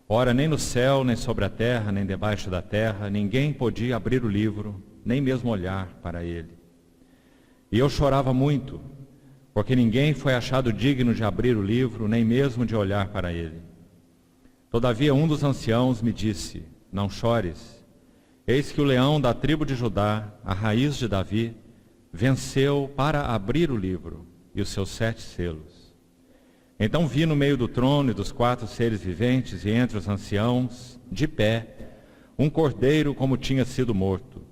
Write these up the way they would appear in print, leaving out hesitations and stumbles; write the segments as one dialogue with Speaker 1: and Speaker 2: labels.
Speaker 1: Ora, nem no céu, nem sobre a terra, nem debaixo da terra, ninguém podia abrir o livro, nem mesmo olhar para ele. E eu chorava muito, porque ninguém foi achado digno de abrir o livro, nem mesmo de olhar para ele. Todavia um dos anciãos me disse: não chores, eis que o leão da tribo de Judá, a raiz de Davi, venceu para abrir o livro e os seus 7 selos. Então vi no meio do trono e dos 4 seres viventes e entre os anciãos, de pé, um cordeiro como tinha sido morto.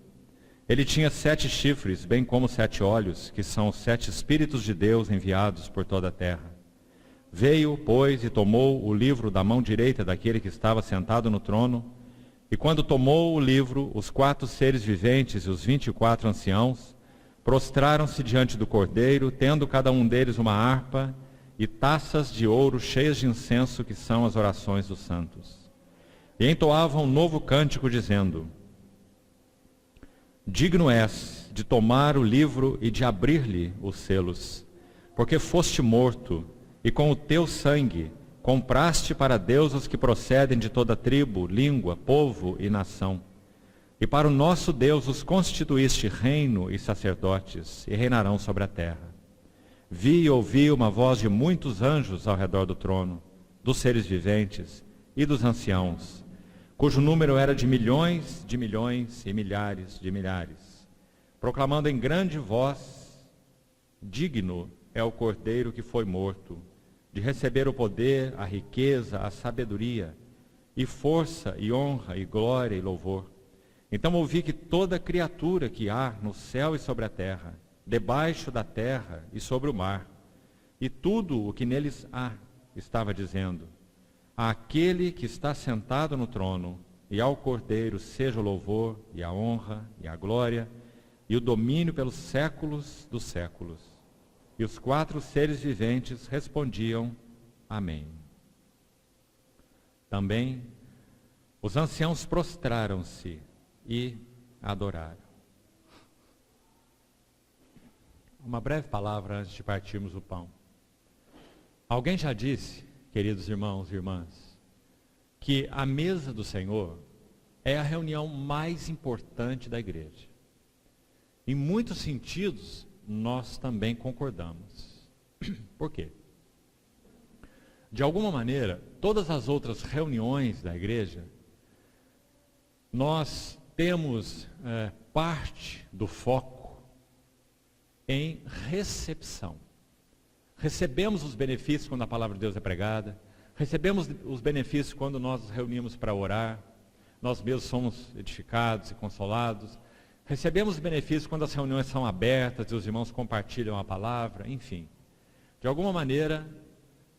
Speaker 1: Ele tinha 7 chifres, bem como 7 olhos, que são os 7 Espíritos de Deus enviados por toda a terra. Veio, pois, e tomou o livro da mão direita daquele que estava sentado no trono, e quando tomou o livro, os 4 seres viventes e os 24 anciãos prostraram-se diante do cordeiro, tendo cada um deles uma harpa e taças de ouro cheias de incenso, que são as orações dos santos. E entoavam um novo cântico, dizendo: digno és de tomar o livro e de abrir-lhe os selos, porque foste morto, e com o teu sangue compraste para Deus os que procedem de toda tribo, língua, povo e nação. E para o nosso Deus os constituíste reino e sacerdotes, e reinarão sobre a terra. Vi e ouvi uma voz de muitos anjos ao redor do trono, dos seres viventes e dos anciãos, cujo número era de milhões e milhares de milhares, proclamando em grande voz: digno é o cordeiro que foi morto, de receber o poder, a riqueza, a sabedoria, e força, e honra, e glória, e louvor. Então ouvi que toda criatura que há no céu e sobre a terra, debaixo da terra e sobre o mar, e tudo o que neles há, estava dizendo: àquele que está sentado no trono e ao Cordeiro seja o louvor e a honra e a glória e o domínio pelos séculos dos séculos. E os 4 seres viventes respondiam: amém. Também os anciãos prostraram-se e adoraram. Uma breve palavra antes de partirmos o pão. Alguém já disse, queridos irmãos e irmãs, que a mesa do Senhor é a reunião mais importante da igreja. Em muitos sentidos, nós também concordamos. Por quê? De alguma maneira, todas as outras reuniões da igreja, nós temos parte do foco em recepção. Recebemos os benefícios quando a palavra de Deus é pregada, recebemos os benefícios quando nós nos reunimos para orar, nós mesmos somos edificados e consolados, recebemos os benefícios quando as reuniões são abertas e os irmãos compartilham a palavra, enfim. De alguma maneira,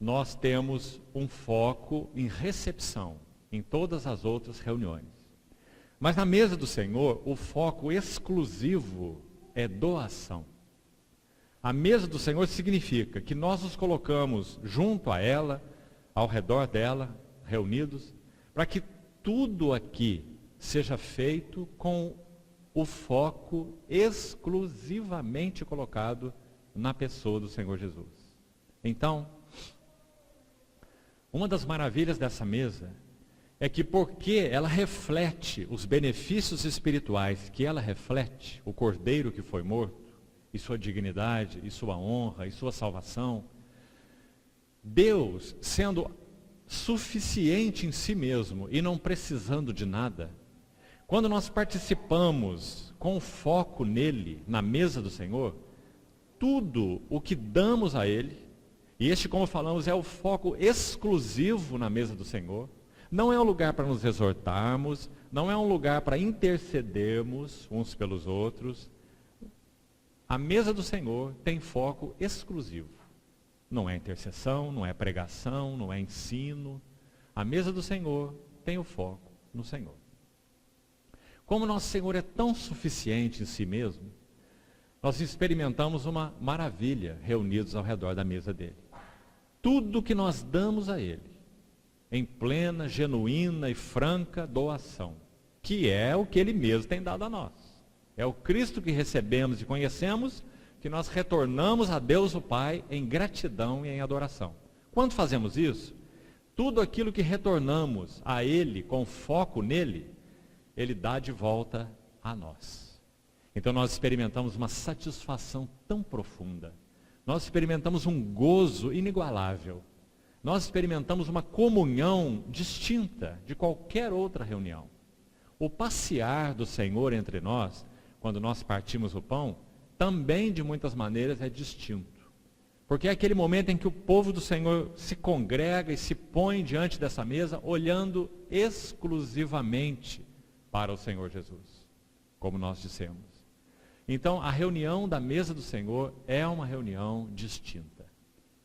Speaker 1: nós temos um foco em recepção em todas as outras reuniões. Mas na mesa do Senhor, o foco exclusivo é doação. A mesa do Senhor significa que nós nos colocamos junto a ela, ao redor dela, reunidos, para que tudo aqui seja feito com o foco exclusivamente colocado na pessoa do Senhor Jesus. Então, uma das maravilhas dessa mesa é que, porque ela reflete os benefícios espirituais que ela reflete, o cordeiro que foi morto, e sua dignidade, e sua honra, e sua salvação, Deus, sendo suficiente em si mesmo e não precisando de nada, quando nós participamos com foco nele, na mesa do Senhor, tudo o que damos a ele, e este, como falamos, é o foco exclusivo na mesa do Senhor, não é um lugar para nos exortarmos, não é um lugar para intercedermos uns pelos outros. A mesa do Senhor tem foco exclusivo. Não é intercessão, não é pregação, não é ensino. A mesa do Senhor tem o foco no Senhor. Como nosso Senhor é tão suficiente em si mesmo, nós experimentamos uma maravilha reunidos ao redor da mesa dele. Tudo que nós damos a ele, em plena, genuína e franca doação, que é o que ele mesmo tem dado a nós. É o Cristo que recebemos e conhecemos, que nós retornamos a Deus o Pai em gratidão e em adoração. Quando fazemos isso, tudo aquilo que retornamos a Ele, com foco nele, Ele dá de volta a nós. Então nós experimentamos uma satisfação tão profunda, nós experimentamos um gozo inigualável, nós experimentamos uma comunhão distinta de qualquer outra reunião. O passear do Senhor entre nós, quando nós partimos o pão, também de muitas maneiras é distinto. Porque é aquele momento em que o povo do Senhor se congrega e se põe diante dessa mesa, olhando exclusivamente para o Senhor Jesus, como nós dissemos. Então, a reunião da mesa do Senhor é uma reunião distinta.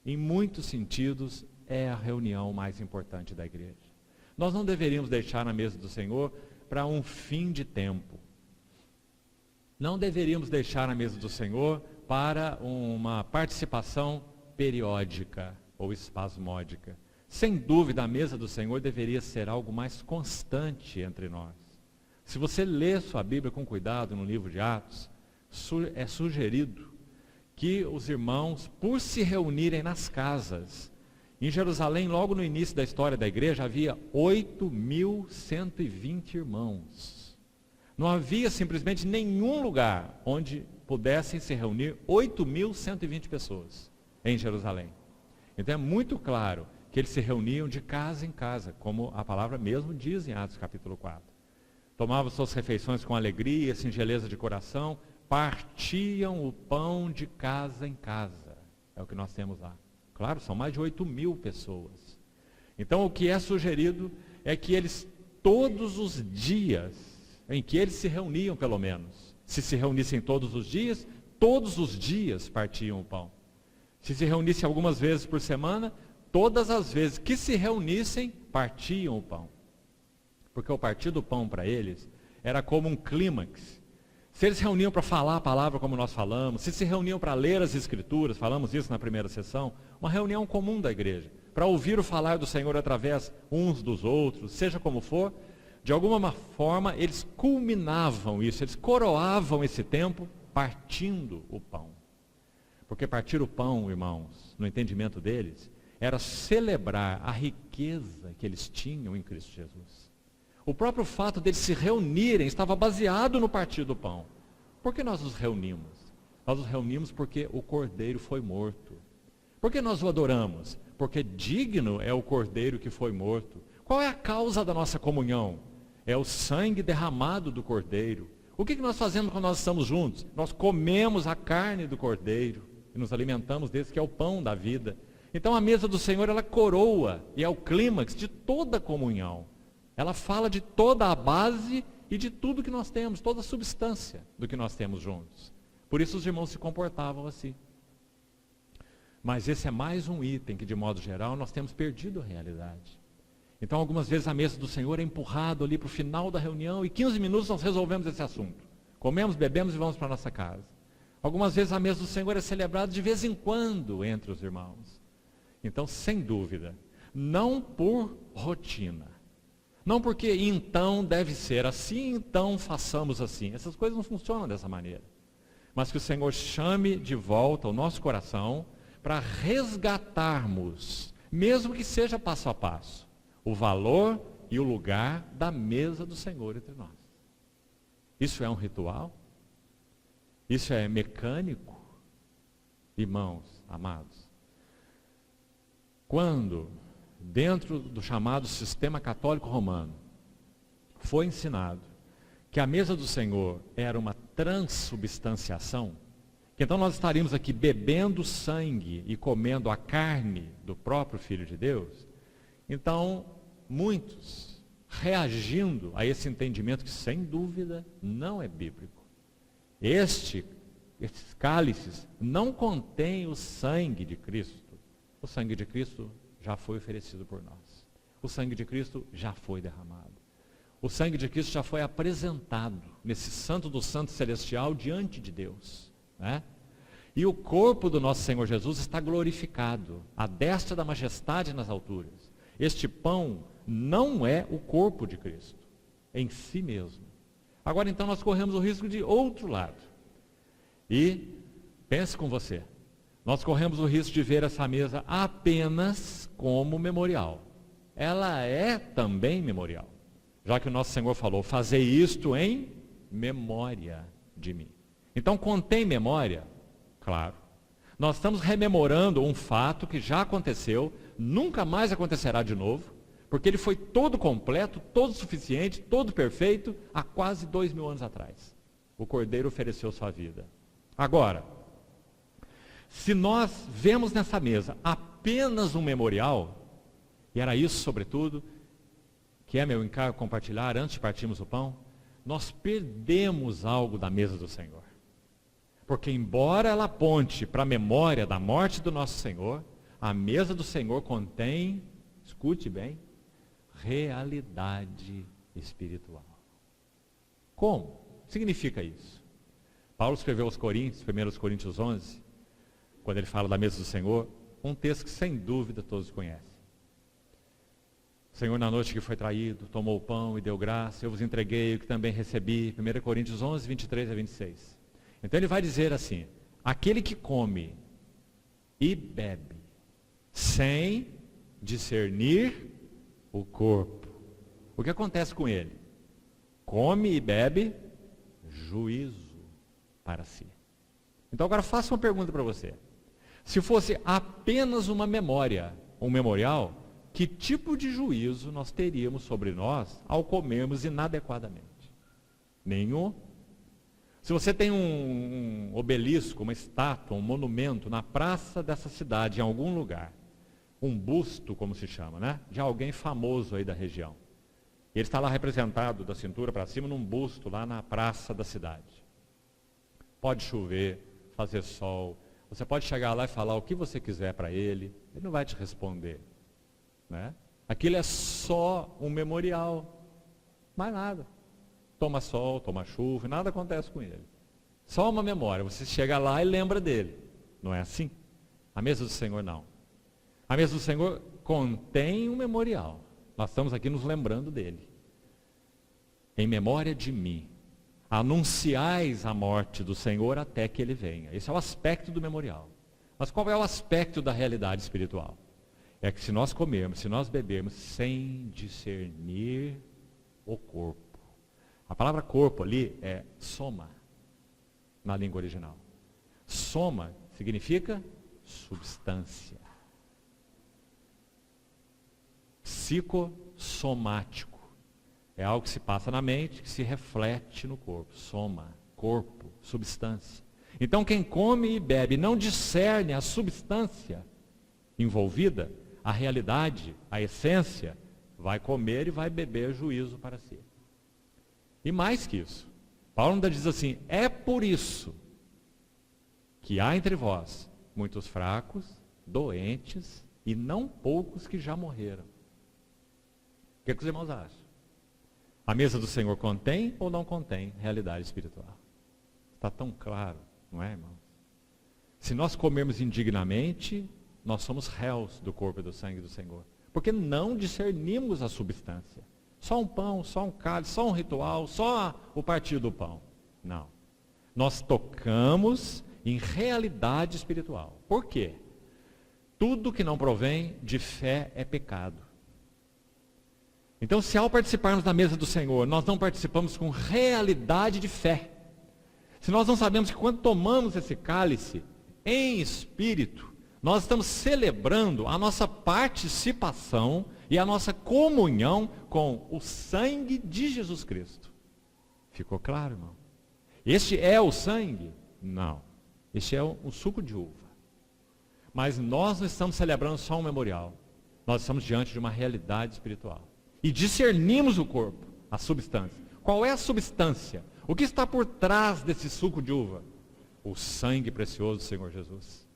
Speaker 1: Em muitos sentidos, é a reunião mais importante da igreja. Nós não deveríamos deixar a mesa do Senhor para um fim de tempo. Não deveríamos deixar a mesa do Senhor para uma participação periódica ou espasmódica. Sem dúvida, a mesa do Senhor deveria ser algo mais constante entre nós. Se você ler sua Bíblia com cuidado no livro de Atos, é sugerido que os irmãos, por se reunirem nas casas, em Jerusalém, logo no início da história da igreja, havia 8.120 irmãos. Não havia simplesmente nenhum lugar onde pudessem se reunir 8.120 pessoas em Jerusalém. Então é muito claro que eles se reuniam de casa em casa, como a palavra mesmo diz em Atos capítulo 4. Tomavam suas refeições com alegria, singeleza de coração, partiam o pão de casa em casa. É o que nós temos lá. Claro, são mais de 8.000 pessoas. Então o que é sugerido é que eles, todos os dias, em que eles se reuniam pelo menos, se reunissem todos os dias partiam o pão. Se reunissem algumas vezes por semana, todas as vezes que se reunissem, partiam o pão. Porque o partir do pão para eles era como um clímax. Se eles se reuniam para falar a palavra como nós falamos, se reuniam para ler as Escrituras, falamos isso na primeira sessão, uma reunião comum da igreja, para ouvir o falar do Senhor através uns dos outros, seja como for, de alguma forma eles culminavam isso, eles coroavam esse tempo partindo o pão. Porque partir o pão, irmãos, no entendimento deles, era celebrar a riqueza que eles tinham em Cristo Jesus. O próprio fato deles se reunirem estava baseado no partir do pão. Por que nós nos reunimos? Nós nos reunimos porque o Cordeiro foi morto. Por que nós o adoramos? Porque digno é o Cordeiro que foi morto. Qual é a causa da nossa comunhão? É o sangue derramado do Cordeiro. O que nós fazemos quando nós estamos juntos? Nós comemos a carne do Cordeiro e nos alimentamos desse que é o pão da vida. Então a mesa do Senhor, ela coroa e é o clímax de toda a comunhão. Ela fala de toda a base e de tudo que nós temos, toda a substância do que nós temos juntos. Por isso os irmãos se comportavam assim. Mas esse é mais um item que, de modo geral, nós temos perdido a realidade. Então, algumas vezes a mesa do Senhor é empurrada ali para o final da reunião e 15 minutos nós resolvemos esse assunto. Comemos, bebemos e vamos para a nossa casa. Algumas vezes a mesa do Senhor é celebrada de vez em quando entre os irmãos. Então, sem dúvida, não por rotina. Não porque então deve ser assim, então façamos assim. Essas coisas não funcionam dessa maneira. Mas que o Senhor chame de volta o nosso coração para resgatarmos, mesmo que seja passo a passo, o valor e o lugar da mesa do Senhor entre nós. Isso é um ritual? Isso é mecânico? Irmãos, amados, quando, dentro do chamado sistema católico romano, foi ensinado que a mesa do Senhor era uma transubstanciação, que então nós estaríamos aqui bebendo sangue e comendo a carne do próprio Filho de Deus, então muitos, reagindo a esse entendimento que sem dúvida não é bíblico, estes cálices não contêm o sangue de Cristo. O sangue de Cristo já foi oferecido por nós. O sangue de Cristo já foi derramado. O sangue de Cristo já foi apresentado nesse santo do santo celestial diante de Deus, né? E o corpo do nosso Senhor Jesus está glorificado, à destra da majestade nas alturas. Este pão não é o corpo de Cristo, em si mesmo. Agora então nós corremos o risco de outro lado. E pense com você, nós corremos o risco de ver essa mesa apenas como memorial. ela é também memorial. Já que o nosso Senhor falou, fazer isto em memória de mim. Então, contém memória? Claro. Nós estamos rememorando um fato que já aconteceu, nunca mais acontecerá de novo, porque ele foi todo completo, todo suficiente, todo perfeito, há quase 2000 anos atrás. O Cordeiro ofereceu sua vida. Agora, se nós vemos nessa mesa apenas um memorial, e era isso, sobretudo, que é meu encargo compartilhar antes de partirmos o pão, nós perdemos algo da mesa do Senhor. Porque embora ela aponte para a memória da morte do nosso Senhor, a mesa do Senhor contém, escute bem, realidade espiritual. Como? Significa isso? Paulo escreveu aos Coríntios, 1 Coríntios 11, quando ele fala da mesa do Senhor, um texto que sem dúvida todos conhecem. O Senhor, na noite que foi traído, tomou o pão e deu graça, eu vos entreguei o que também recebi. 1 Coríntios 11, 23 a 26. Então ele vai dizer assim, aquele que come e bebe, sem discernir o corpo. O que acontece com ele? Come e bebe, juízo para si. Então agora faço uma pergunta para você. Se fosse apenas uma memória, um memorial, que tipo de juízo nós teríamos sobre nós ao comermos inadequadamente? Nenhum. Se você tem um obelisco, uma estátua, um monumento na praça dessa cidade, em algum lugar, um busto, como se chama, né? De alguém famoso aí da região. E ele está lá representado da cintura para cima num busto lá na praça da cidade. Pode chover, fazer sol, você pode chegar lá e falar o que você quiser para ele, ele não vai te responder. Né? Aquilo é só um memorial, mais nada. Toma sol, toma chuva, nada acontece com ele. Só uma memória, você chega lá e lembra dele. Não é assim? A mesa do Senhor não. A mesa do Senhor contém um memorial. Nós estamos aqui nos lembrando dele. Em memória de mim, anunciais a morte do Senhor até que ele venha. Esse é o aspecto do memorial. Mas qual é o aspecto da realidade espiritual? É que se nós comermos, se nós bebermos sem discernir o corpo. A palavra corpo ali é soma, na língua original. Soma significa substância. Psicossomático. É algo que se passa na mente, que se reflete no corpo. Soma, corpo, substância. Então quem come e bebe não discerne a substância envolvida, a realidade, a essência, vai comer e vai beber juízo para si. E mais que isso, Paulo ainda diz assim, é por isso que há entre vós muitos fracos, doentes e não poucos que já morreram. O que os irmãos acham? A mesa do Senhor contém ou não contém realidade espiritual? Está tão claro, não é, irmãos? Se nós comermos indignamente, nós somos réus do corpo e do sangue do Senhor. Porque não discernimos a substância. Só um pão, só um cálice, só um ritual, só o partir do pão. Não. Nós tocamos em realidade espiritual. Por quê? Tudo que não provém de fé é pecado. Então, se ao participarmos da mesa do Senhor, nós não participamos com realidade de fé, se nós não sabemos que quando tomamos esse cálice em espírito, nós estamos celebrando a nossa participação e a nossa comunhão com o sangue de Jesus Cristo. Ficou claro, irmão? Este é o sangue? Não. Este é o suco de uva. Mas nós não estamos celebrando só um memorial. Nós estamos diante de uma realidade espiritual. E discernimos o corpo, a substância. Qual é a substância? O que está por trás desse suco de uva? O sangue precioso do Senhor Jesus.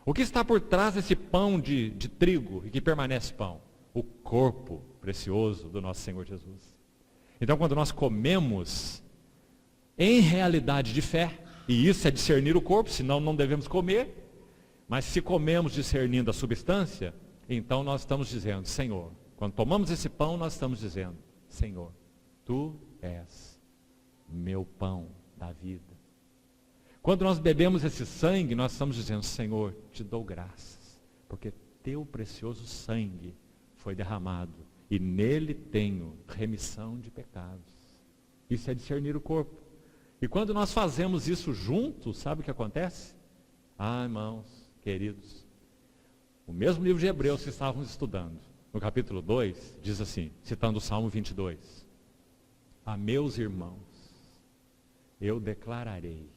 Speaker 1: O que está por trás desse pão de trigo e que permanece pão? O corpo precioso do nosso Senhor Jesus. Então, quando nós comemos em realidade de fé, e isso é discernir o corpo, senão não devemos comer, mas se comemos discernindo a substância, então nós estamos dizendo, Senhor, quando tomamos esse pão, nós estamos dizendo, Senhor, Tu és meu pão da vida. Quando nós bebemos esse sangue, nós estamos dizendo, Senhor, te dou graças, porque Teu precioso sangue foi derramado, e nele tenho remissão de pecados. Isso é discernir o corpo. E quando nós fazemos isso juntos, sabe o que acontece? Irmãos, queridos, o mesmo livro de Hebreus que estávamos estudando, no capítulo 2, diz assim, citando o Salmo 22, a meus irmãos, eu declararei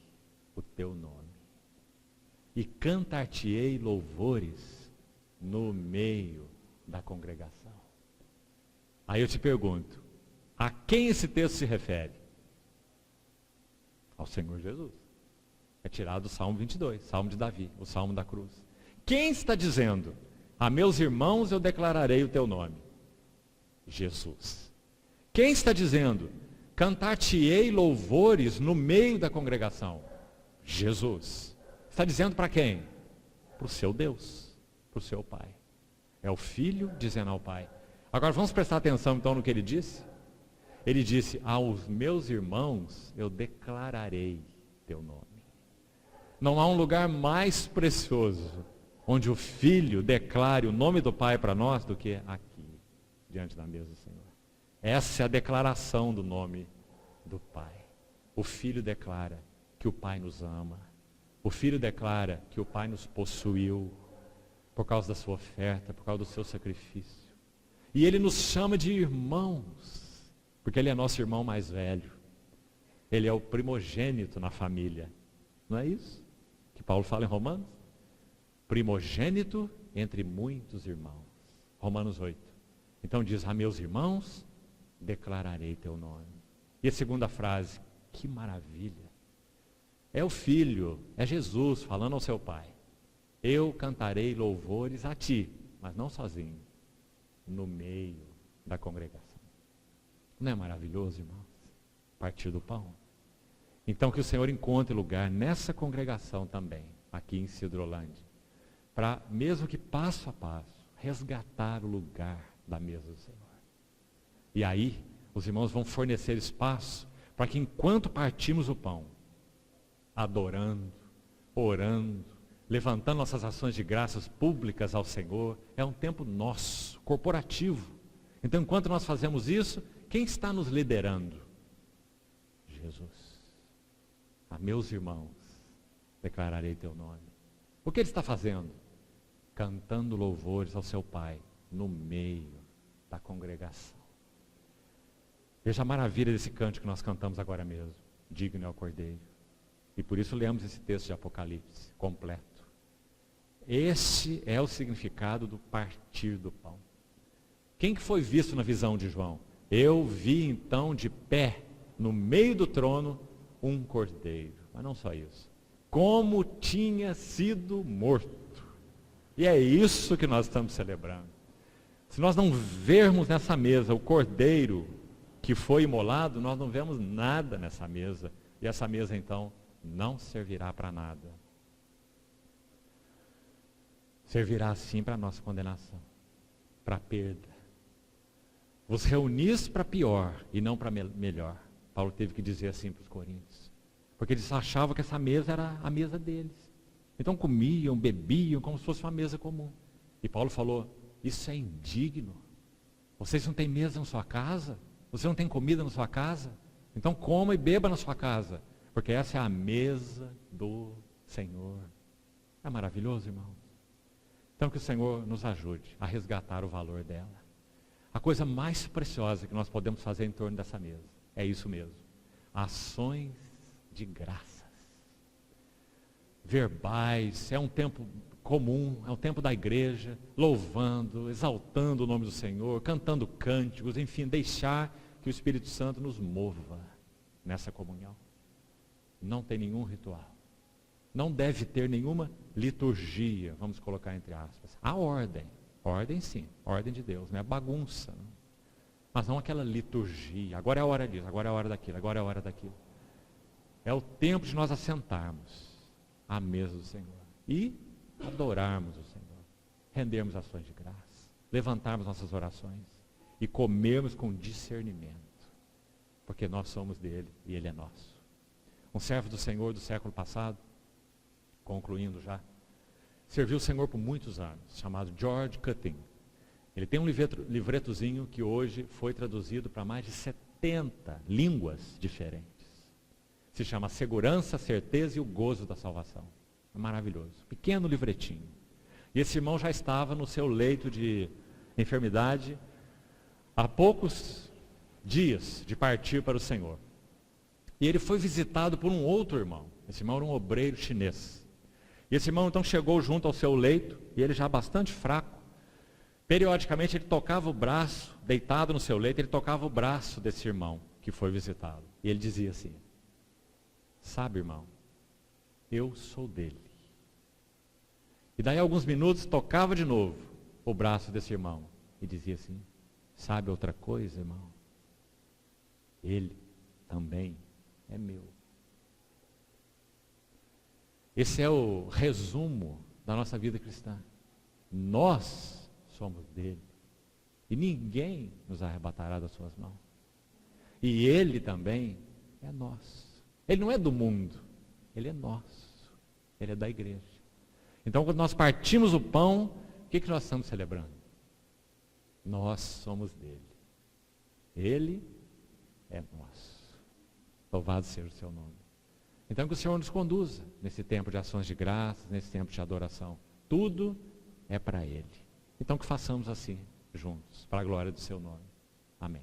Speaker 1: o teu nome, e cantar-te-ei louvores no meio da congregação. Aí eu te pergunto, a quem esse texto se refere? Ao Senhor Jesus. É tirado do Salmo 22, Salmo de Davi, o Salmo da cruz. Quem está dizendo, a meus irmãos eu declararei o teu nome? Jesus. Quem está dizendo, cantar-te-ei louvores no meio da congregação? Jesus. Está dizendo para quem? Para o seu Deus, para o seu Pai. É o Filho dizendo ao Pai. Agora vamos prestar atenção então no que ele disse? Ele disse, aos meus irmãos eu declararei teu nome. Não há um lugar mais precioso onde o Filho declare o nome do Pai para nós do que aqui, diante da mesa do Senhor. Essa é a declaração do nome do Pai. O Filho declara que o Pai nos ama. O Filho declara que o Pai nos possuiu por causa da sua oferta, por causa do seu sacrifício. E Ele nos chama de irmãos, porque Ele é nosso irmão mais velho. Ele é o primogênito na família. Não é isso que Paulo fala em Romanos? Primogênito entre muitos irmãos. Romanos 8. Então diz, a meus irmãos, declararei teu nome. E a segunda frase, que maravilha. É o Filho, é Jesus falando ao seu Pai. Eu cantarei louvores a ti, mas não sozinho, no meio da congregação. Não é maravilhoso, irmãos? Partir do pão. Então que o Senhor encontre lugar nessa congregação também, aqui em Cidrolândia, para, mesmo que passo a passo, resgatar o lugar da mesa do Senhor. E aí, os irmãos vão fornecer espaço para que enquanto partimos o pão, adorando, orando, levantando nossas ações de graças públicas ao Senhor, é um tempo nosso, corporativo. Então, enquanto nós fazemos isso, quem está nos liderando? Jesus. A meus irmãos, declararei teu nome. O que ele está fazendo? Cantando louvores ao seu Pai, no meio da congregação. Veja a maravilha desse cântico que nós cantamos agora mesmo. Digno é o Cordeiro. E por isso lemos esse texto de Apocalipse, completo. Este é o significado do partir do pão. Quem que foi visto na visão de João? Eu vi então de pé, no meio do trono, um cordeiro. Mas não só isso. Como tinha sido morto. E é isso que nós estamos celebrando. Se nós não vermos nessa mesa o cordeiro que foi imolado, nós não vemos nada nessa mesa. E essa mesa então não servirá para nada. Servirá sim para a nossa condenação, para a perda. Vos reunis para pior e não para melhor. Paulo teve que dizer assim para os coríntios. Porque eles achavam que essa mesa era a mesa deles. Então comiam, bebiam, como se fosse uma mesa comum. E Paulo falou, isso é indigno. Vocês não têm mesa na sua casa? Você não tem comida na sua casa? Então coma e beba na sua casa. Porque essa é a mesa do Senhor. É maravilhoso, irmão. Então que o Senhor nos ajude a resgatar o valor dela. A coisa mais preciosa que nós podemos fazer em torno dessa mesa é isso mesmo. Ações de graças. Verbais, é um tempo comum, é um tempo da igreja, louvando, exaltando o nome do Senhor, cantando cânticos, enfim, deixar que o Espírito Santo nos mova nessa comunhão. Não tem nenhum ritual. Não deve ter nenhuma liturgia, vamos colocar entre aspas. A ordem sim, ordem de Deus, não é bagunça. Não. Mas não aquela liturgia, agora é a hora disso, agora é a hora daquilo, agora é a hora daquilo. É o tempo de nós assentarmos à mesa do Senhor e adorarmos o Senhor, rendermos ações de graça, levantarmos nossas orações e comermos com discernimento, porque nós somos dele e ele é nosso. Um servo do Senhor do século passado, concluindo já, serviu o Senhor por muitos anos, chamado George Cutting. Ele tem um livretozinho que hoje foi traduzido para mais de 70 línguas diferentes. Se chama Segurança, Certeza e o Gozo da Salvação. É maravilhoso. Pequeno livretinho. E esse irmão já estava no seu leito de enfermidade há poucos dias de partir para o Senhor. E ele foi visitado por um outro irmão. Esse irmão era um obreiro chinês. E esse irmão então chegou junto ao seu leito, e ele já bastante fraco. Periodicamente ele tocava o braço, deitado no seu leito, ele tocava o braço desse irmão que foi visitá-lo. E ele dizia assim: sabe, irmão, eu sou dele. E daí a alguns minutos tocava de novo o braço desse irmão e dizia assim: sabe outra coisa, irmão? Ele também é meu. Esse é o resumo da nossa vida cristã. Nós somos dele. E ninguém nos arrebatará das suas mãos. E ele também é nosso. Ele não é do mundo, ele é nosso. Ele é da igreja. Então, quando nós partimos o pão, o que nós estamos celebrando? Nós somos dele. Ele é nosso. Louvado seja o seu nome. Então, que o Senhor nos conduza nesse tempo de ações de graças, nesse tempo de adoração. Tudo é para ele. Então, que façamos assim, juntos, para a glória do seu nome. Amém.